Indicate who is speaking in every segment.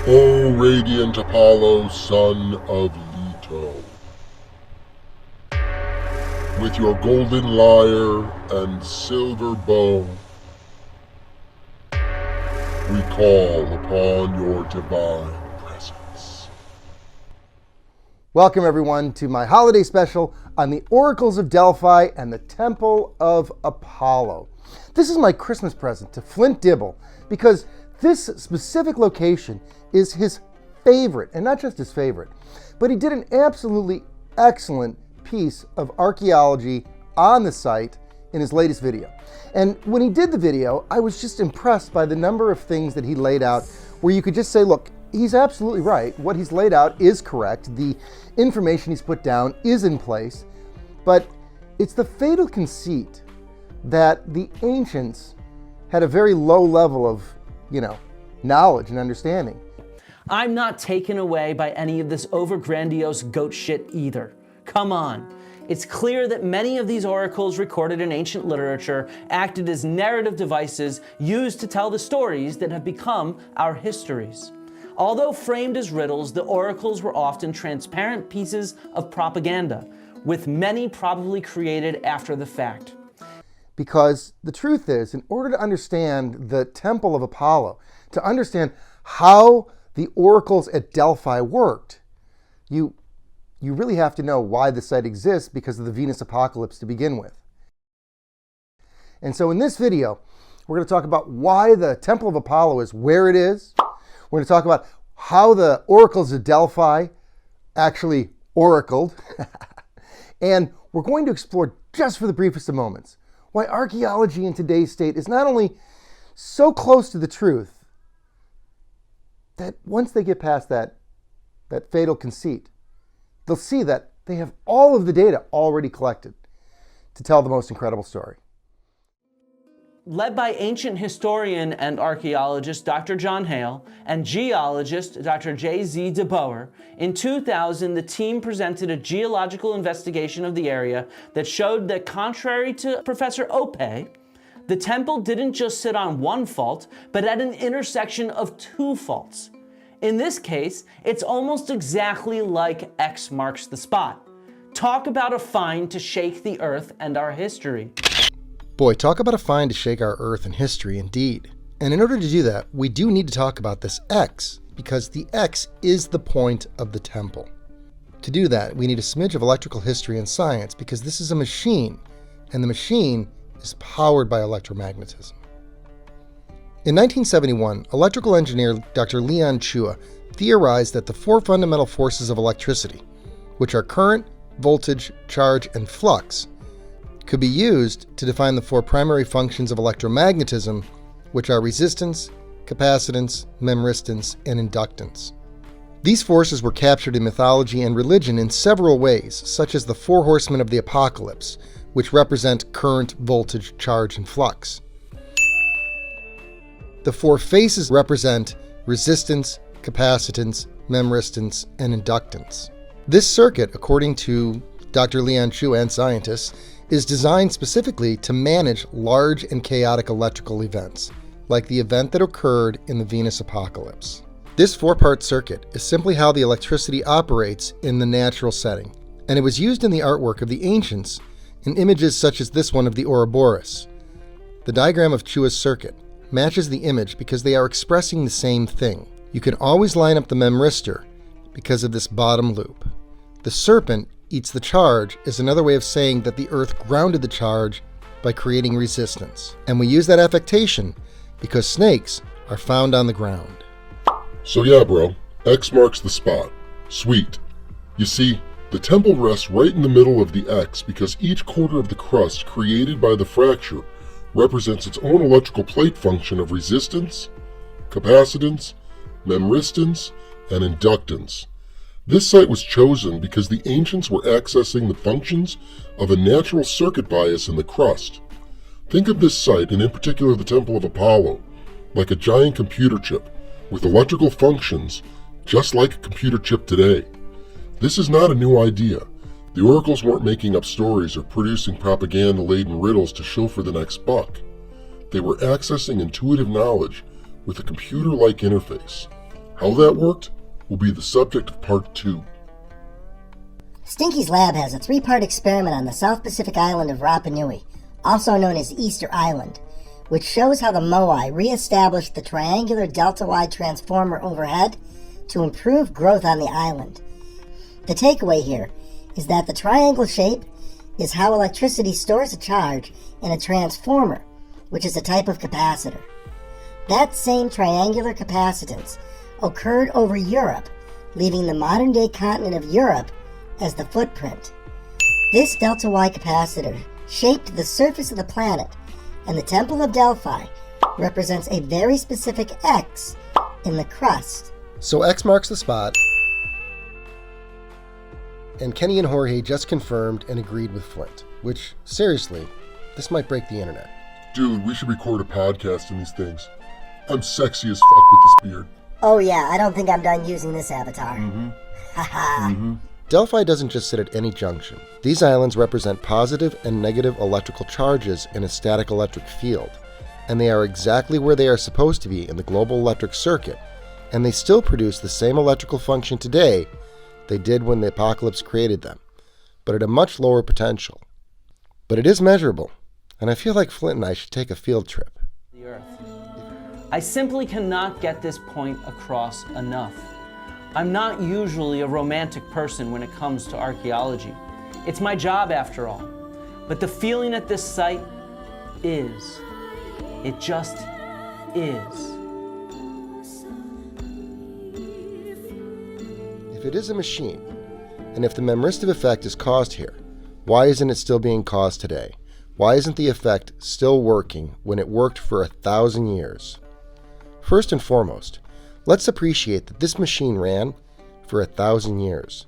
Speaker 1: O radiant Apollo, son of Leto, with your golden lyre and silver bow, we call upon your divine presence.
Speaker 2: Welcome everyone to my holiday special on the oracles of Delphi and the Temple of Apollo. This is my Christmas present to Flint Dibble because this specific location is his favorite, and not just his favorite, but he did an absolutely excellent piece of archaeology on the site in his latest video. And when he did the video, I was just impressed by the number of things that he laid out where you could just say, look, he's absolutely right. What he's laid out is correct. The information he's put down is in place, but it's the fatal conceit that the ancients had a very low level of, knowledge and understanding.
Speaker 3: I'm not taken away by any of this over-grandiose goat shit either. Come on. It's clear that many of these oracles recorded in ancient literature acted as narrative devices used to tell the stories that have become our histories. Although framed as riddles, the oracles were often transparent pieces of propaganda, with many probably created after the fact.
Speaker 2: Because the truth is, in order to understand the Temple of Apollo, to understand how the oracles at Delphi worked, you really have to know why the site exists because of the Venus apocalypse to begin with. And so in this video, we're going to talk about why the Temple of Apollo is where it is. We're going to talk about how the oracles of Delphi actually oracled. And we're going to explore, just for the briefest of moments, why archaeology in today's state is not only so close to the truth, that once they get past that fatal conceit, they'll see that they have all of the data already collected to tell the most incredible story.
Speaker 3: Led by ancient historian and archaeologist Dr. John Hale and geologist Dr. J.Z. DeBoer, in 2000 the team presented a geological investigation of the area that showed that, contrary to Professor Ope, the temple didn't just sit on one fault, but at an intersection of two faults. In this case, it's almost exactly like X marks the spot. Talk about a find to shake the earth and our history.
Speaker 2: Boy, talk about a find to shake our earth and history indeed. And in order to do that, we do need to talk about this X, because the X is the point of the temple. To do that, we need a smidge of electrical history and science, because this is a machine, and the machine is powered by electromagnetism. In 1971, electrical engineer Dr. Leon Chua theorized that the four fundamental forces of electricity, which are current, voltage, charge, and flux, could be used to define the four primary functions of electromagnetism, which are resistance, capacitance, memristance, and inductance. These forces were captured in mythology and religion in several ways, such as the four horsemen of the apocalypse, which represent current, voltage, charge, and flux. The four faces represent resistance, capacitance, memristance, and inductance. This circuit, according to Dr. Leon Chua and scientists, is designed specifically to manage large and chaotic electrical events, like the event that occurred in the Venus apocalypse. This four-part circuit is simply how the electricity operates in the natural setting, and it was used in the artwork of the ancients in images such as this one of the Orobourus. The diagram of Chua's circuit matches the image because they are expressing the same thing. You can always line up the memrister because of this bottom loop. The serpent eats the charge is another way of saying that the earth grounded the charge by creating resistance. And we use that affectation because snakes are found on the ground.
Speaker 1: So yeah, bro, X marks the spot. Sweet. You see, the temple rests right in the middle of the X because each quarter of the crust created by the fracture represents its own electrical plate function of resistance, capacitance, memristance, and inductance. This site was chosen because the ancients were accessing the functions of a natural circuit bias in the crust. Think of this site, and in particular the Temple of Apollo, like a giant computer chip with electrical functions just like a computer chip today. This is not a new idea. The oracles weren't making up stories or producing propaganda-laden riddles to show for the next buck. They were accessing intuitive knowledge with a computer-like interface. How that worked will be the subject of part 2.
Speaker 4: Stinky's lab has a 3-part experiment on the South Pacific island of Rapa Nui, also known as Easter Island, which shows how the Moai re-established the triangular delta Y transformer overhead to improve growth on the island. The takeaway here is that the triangle shape is how electricity stores a charge in a transformer, which is a type of capacitor. That same triangular capacitance occurred over Europe, leaving the modern-day continent of Europe as the footprint. This delta Y capacitor shaped the surface of the planet, and the Temple of Delphi represents a very specific X in the crust.
Speaker 2: So X marks the spot, and Kenny and Jorge just confirmed and agreed with Flint, which, seriously, this might break the internet.
Speaker 1: Dude, we should record a podcast on these things. I'm sexy as fuck with this beard.
Speaker 4: Oh yeah, I don't think I'm done using this avatar. Haha.
Speaker 2: Delphi doesn't just sit at any junction. These islands represent positive and negative electrical charges in a static electric field, and they are exactly where they are supposed to be in the global electric circuit, and they still produce the same electrical function today they did when the apocalypse created them, but at a much lower potential. But it is measurable, and I feel like Flint and I should take a field trip.
Speaker 3: The Earth. I simply cannot get this point across enough. I'm not usually a romantic person when it comes to archaeology. It's my job after all. But the feeling at this site is. It just is.
Speaker 2: If it is a machine, and if the memristive effect is caused here, why isn't it still being caused today? Why isn't the effect still working when it worked for 1,000 years? First and foremost, let's appreciate that this machine ran for 1,000 years.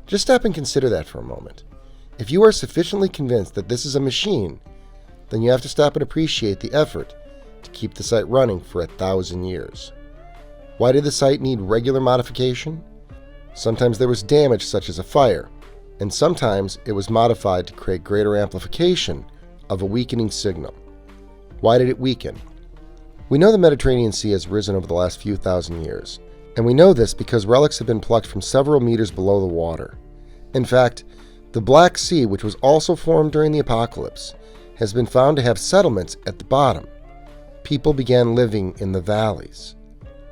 Speaker 2: Just stop and consider that for a moment. If you are sufficiently convinced that this is a machine, then you have to stop and appreciate the effort to keep the site running for 1,000 years. Why did the site need regular modification? Sometimes there was damage such as a fire, and sometimes it was modified to create greater amplification of a weakening signal. Why did it weaken? We know the Mediterranean Sea has risen over the last few thousand years, and we know this because relics have been plucked from several meters below the water. In fact, the Black Sea, which was also formed during the apocalypse, has been found to have settlements at the bottom. People began living in the valleys.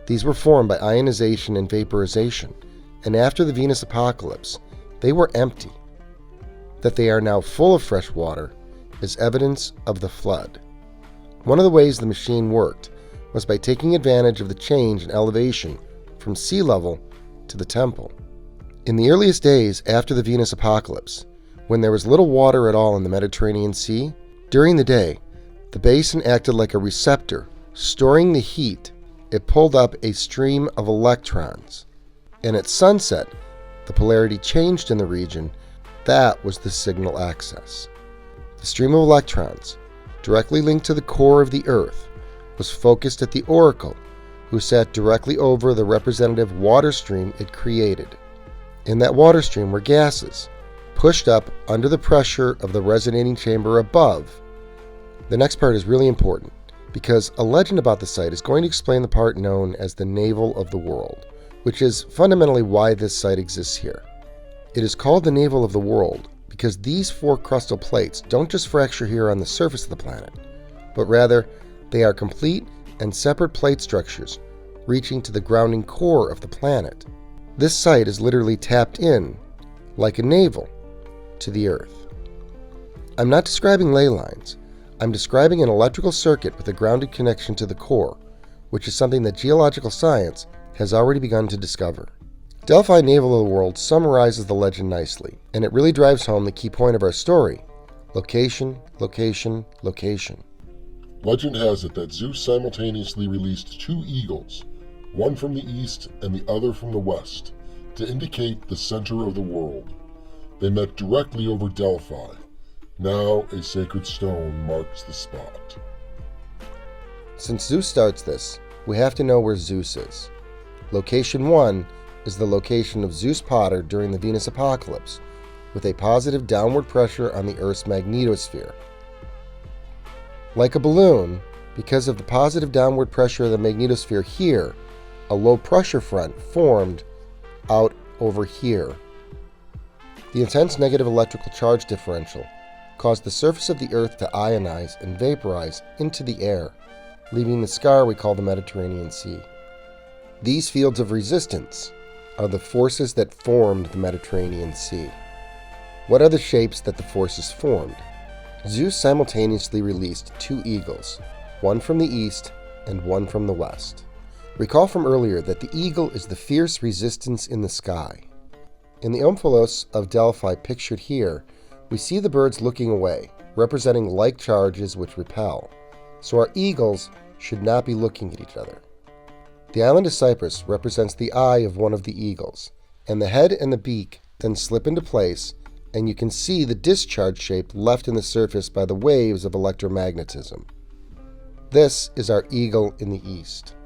Speaker 2: These were formed by ionization and vaporization, and after the Venus apocalypse, they were empty. That they are now full of fresh water is evidence of the flood. One of the ways the machine worked was by taking advantage of the change in elevation from sea level to the temple. In the earliest days after the Venus apocalypse, when there was little water at all in the Mediterranean Sea, during the day, the basin acted like a receptor, storing the heat. It pulled up a stream of electrons, and at sunset, the polarity changed in the region. That was the signal access. The stream of electrons, directly linked to the core of the Earth, was focused at the oracle, who sat directly over the representative water stream it created. In that water stream were gases, pushed up under the pressure of the resonating chamber above. The next part is really important, because a legend about the site is going to explain the part known as the navel of the world, which is fundamentally why this site exists here. It is called the navel of the world because these 4 crustal plates don't just fracture here on the surface of the planet, but rather they are complete and separate plate structures reaching to the grounding core of the planet. This site is literally tapped in, like a navel, to the Earth. I'm not describing ley lines. I'm describing an electrical circuit with a grounded connection to the core, which is something that geological science has already begun to discover. Delphi Navel of the World summarizes the legend nicely, and it really drives home the key point of our story: location, location, location.
Speaker 1: Legend has it that Zeus simultaneously released 2 eagles, one from the east and the other from the west, to indicate the center of the world. They met directly over Delphi. Now a sacred stone marks the spot.
Speaker 2: Since Zeus starts this, we have to know where Zeus is. Location 1 is the location of Zeus Potter during the Venus apocalypse, with a positive downward pressure on the Earth's magnetosphere. Like a balloon, because of the positive downward pressure of the magnetosphere here, a low pressure front formed out over here. The intense negative electrical charge differential caused the surface of the Earth to ionize and vaporize into the air, leaving the scar we call the Mediterranean Sea. These fields of resistance are the forces that formed the Mediterranean Sea. What are the shapes that the forces formed? Zeus simultaneously released two eagles, one from the east and one from the west. Recall from earlier that the eagle is the fierce resistance in the sky. In the omphalos of Delphi pictured here, we see the birds looking away, representing like charges which repel. So our eagles should not be looking at each other. The island of Cyprus represents the eye of one of the eagles, and the head and the beak then slip into place, and you can see the discharge shape left in the surface by the waves of electromagnetism. This is our eagle in the east.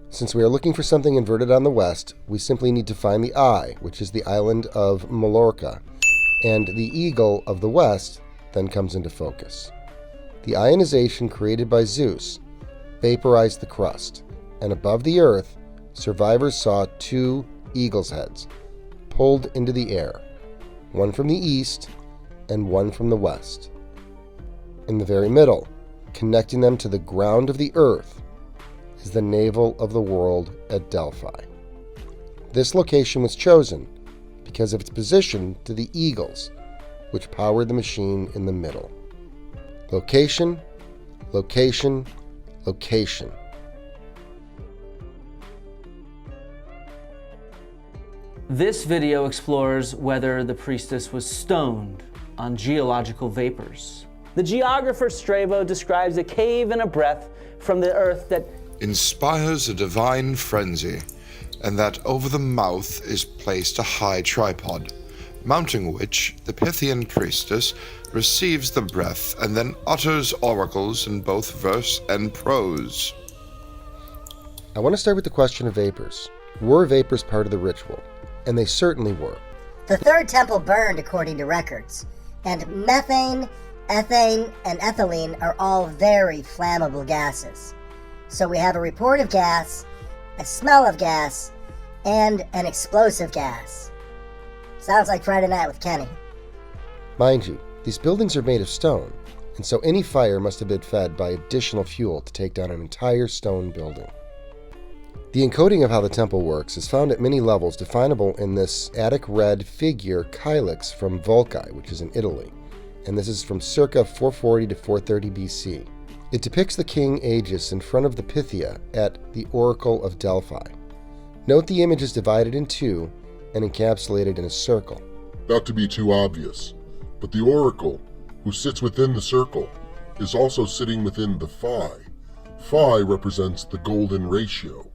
Speaker 2: Since we are looking for something inverted on the west, we simply need to find the eye, which is the island of Mallorca, and the eagle of the west then comes into focus. The ionization created by Zeus vaporized the crust, and above the earth, survivors saw two eagles' heads pulled into the air, one from the east and one from the west. In the very middle, connecting them to the ground of the earth, is the navel of the world at Delphi. This location was chosen because of its position to the eagles, which powered the machine in the middle. Location, location, location.
Speaker 3: This video explores whether the priestess was stoned on geological vapors. The geographer Strabo describes a cave and a breath from the earth that
Speaker 5: inspires a divine frenzy, and that over the mouth is placed a high tripod, mounting which the Pythian priestess receives the breath and then utters oracles in both verse and prose.
Speaker 2: I want to start with the question of vapors. Were vapors part of the ritual? And they certainly were.
Speaker 4: The third temple burned according to records, and methane, ethane, and ethylene are all very flammable gases. So we have a report of gas, a smell of gas, and an explosive gas. Sounds like Friday Night with Kenny.
Speaker 2: Mind you, these buildings are made of stone, and so any fire must have been fed by additional fuel to take down an entire stone building. The encoding of how the temple works is found at many levels, definable in this Attic red figure Kylix from Volcae, which is in Italy, and this is from circa 440 to 430 BC. It depicts the king Aegis in front of the Pythia at the Oracle of Delphi. Note the image is divided in two and encapsulated in a circle.
Speaker 1: Not to be too obvious, but the oracle, who sits within the circle, is also sitting within the phi. Phi represents the golden ratio,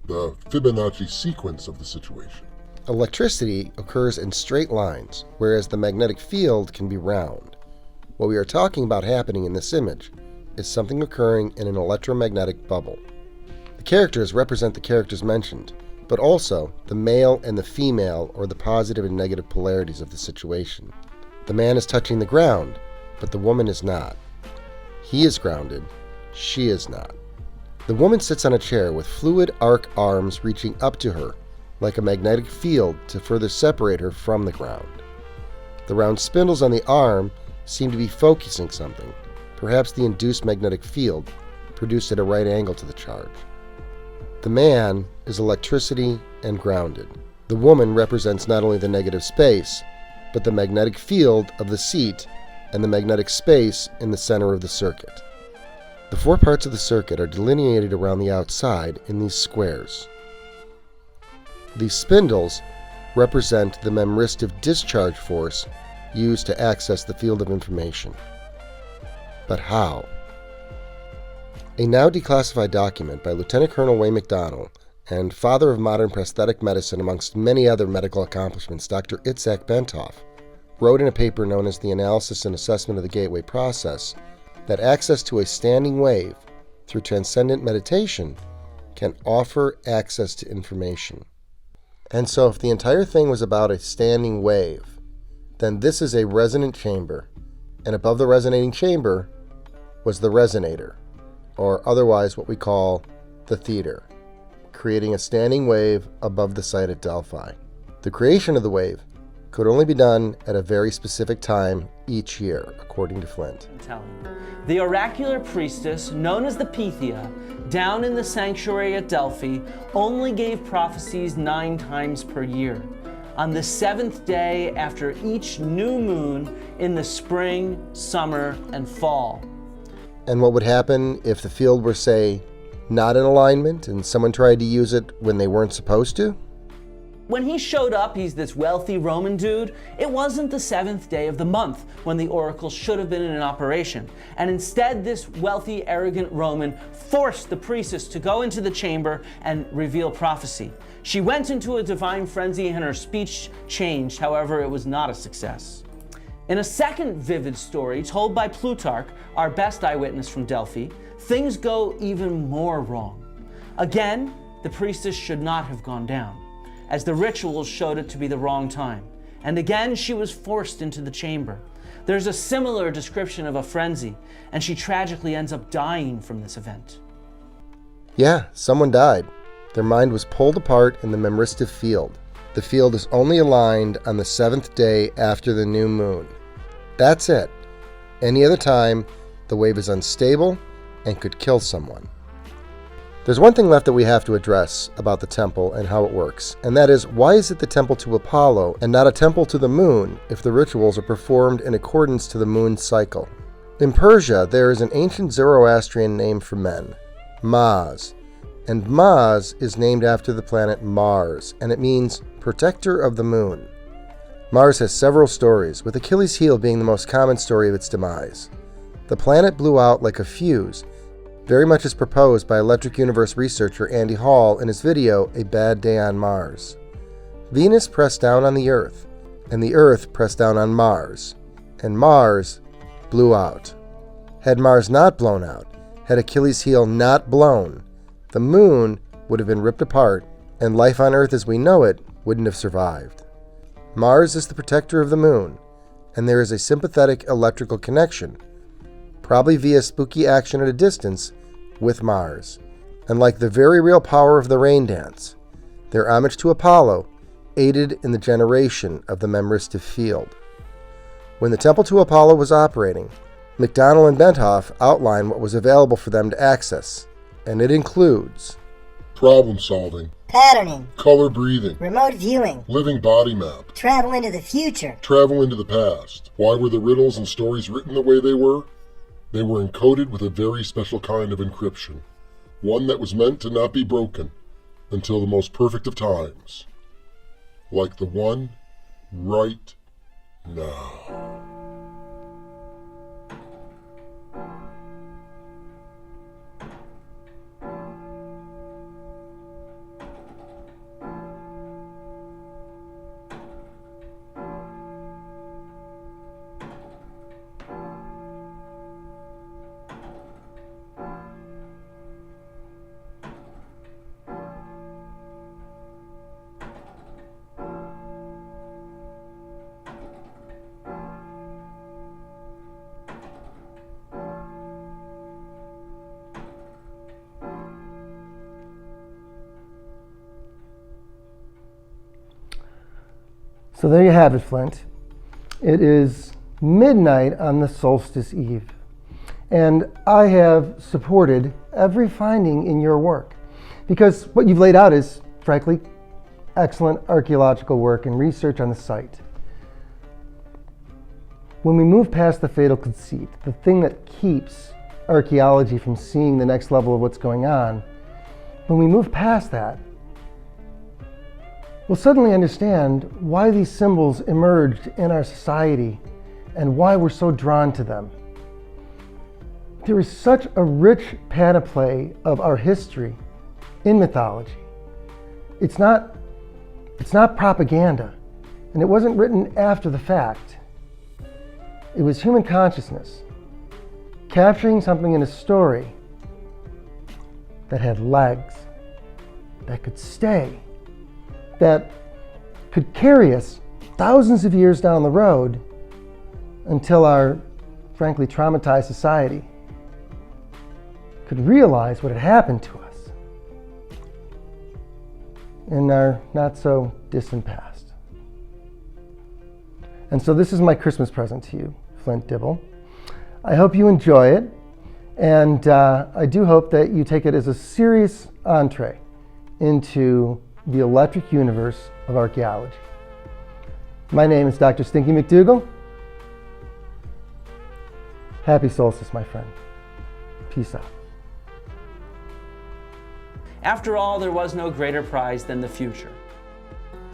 Speaker 1: the Fibonacci sequence of the situation.
Speaker 2: Electricity occurs in straight lines, whereas the magnetic field can be round. What we are talking about happening in this image is something occurring in an electromagnetic bubble. The characters represent the characters mentioned, but also the male and the female, or the positive and negative polarities of the situation. The man is touching the ground, but the woman is not. He is grounded, she is not. The woman sits on a chair with fluid arc arms reaching up to her, like a magnetic field to further separate her from the ground. The round spindles on the arm seem to be focusing something, perhaps the induced magnetic field produced at a right angle to the charge. The man is electricity and grounded. The woman represents not only the negative space, but the magnetic field of the seat and the magnetic space in the center of the circuit. The four parts of the circuit are delineated around the outside in these squares. These spindles represent the memristive discharge force used to access the field of information. But how? A now declassified document by Lieutenant Colonel Way McDonnell and father of modern prosthetic medicine amongst many other medical accomplishments, Dr. Itzhak Bentov, wrote in a paper known as The Analysis and Assessment of the Gateway Process that access to a standing wave through transcendent meditation can offer access to information. And so if the entire thing was about a standing wave, then this is a resonant chamber, and above the resonating chamber was the resonator, or otherwise what we call the theater. creating a standing wave above the site at Delphi. The creation of the wave could only be done at a very specific time each year, according to Flint.
Speaker 3: The oracular priestess, known as the Pythia, down in the sanctuary at Delphi, only gave prophecies 9 times per year. On the 7th day after each new moon in the spring, summer, and fall.
Speaker 2: And what would happen if the field were, say, not in alignment and someone tried to use it when they weren't supposed to?
Speaker 3: When he showed up, he's this wealthy Roman dude. It wasn't the 7th day of the month when the oracle should have been in operation. And instead, this wealthy, arrogant Roman forced the priestess to go into the chamber and reveal prophecy. She went into a divine frenzy and her speech changed. However, it was not a success. In a second vivid story told by Plutarch, our best eyewitness from Delphi, things go even more wrong. Again, the priestess should not have gone down, as the rituals showed it to be the wrong time. And again, she was forced into the chamber. There's a similar description of a frenzy, and she tragically ends up dying from this event.
Speaker 2: Yeah, someone died. Their mind was pulled apart in the memristive field. The field is only aligned on the 7th day after the new moon. That's it. Any other time, the wave is unstable and could kill someone. There's one thing left that we have to address about the temple and how it works, and that is, why is it the temple to Apollo and not a temple to the moon if the rituals are performed in accordance to the moon's cycle? In Persia, there is an ancient Zoroastrian name for men, Maz, and Maz is named after the planet Mars, and it means protector of the moon. Mars has several stories, with Achilles' heel being the most common story of its demise. The planet blew out like a fuse, very much as proposed by Electric Universe researcher Andy Hall in his video, A Bad Day on Mars. Venus pressed down on the Earth, and the Earth pressed down on Mars, and Mars blew out. Had Mars not blown out, had Achilles' heel not blown, the moon would have been ripped apart, and life on Earth as we know it wouldn't have survived. Mars is the protector of the moon, and there is a sympathetic electrical connection, probably via spooky action at a distance, with Mars. And like the very real power of the rain dance, their homage to Apollo aided in the generation of the memristive field. When the temple to Apollo was operating, McDonnell and Benthoff outlined what was available for them to access, and it includes
Speaker 1: problem solving,
Speaker 4: patterning,
Speaker 1: color breathing,
Speaker 4: remote viewing,
Speaker 1: living body map,
Speaker 4: travel into the future,
Speaker 1: travel into the past. Why were the riddles and stories written the way they were? They were encoded with a very special kind of encryption, one that was meant to not be broken until the most perfect of times, like the one right now.
Speaker 2: So there you have it, Flint. It is midnight on the solstice eve, and I have supported every finding in your work because what you've laid out is, frankly, excellent archaeological work and research on the site. When we move past the fatal conceit, the thing that keeps archaeology from seeing the next level of what's going on, when we move past that, we'll suddenly understand why these symbols emerged in our society and why we're so drawn to them. There is such a rich panoply of our history in mythology. It's not propaganda, and it wasn't written after the fact. It was human consciousness capturing something in a story that had legs, that could stay, that could carry us thousands of years down the road until our, frankly, traumatized society could realize what had happened to us. in our not so distant past. And so this is my Christmas present to you, Flint Dibble. I hope you enjoy it, and I do hope that you take it as a serious entree into the electric universe of archaeology. My name is Dr. Stinky McDougal. Happy solstice, my friend. Peace out.
Speaker 3: After all, there was no greater prize than the future.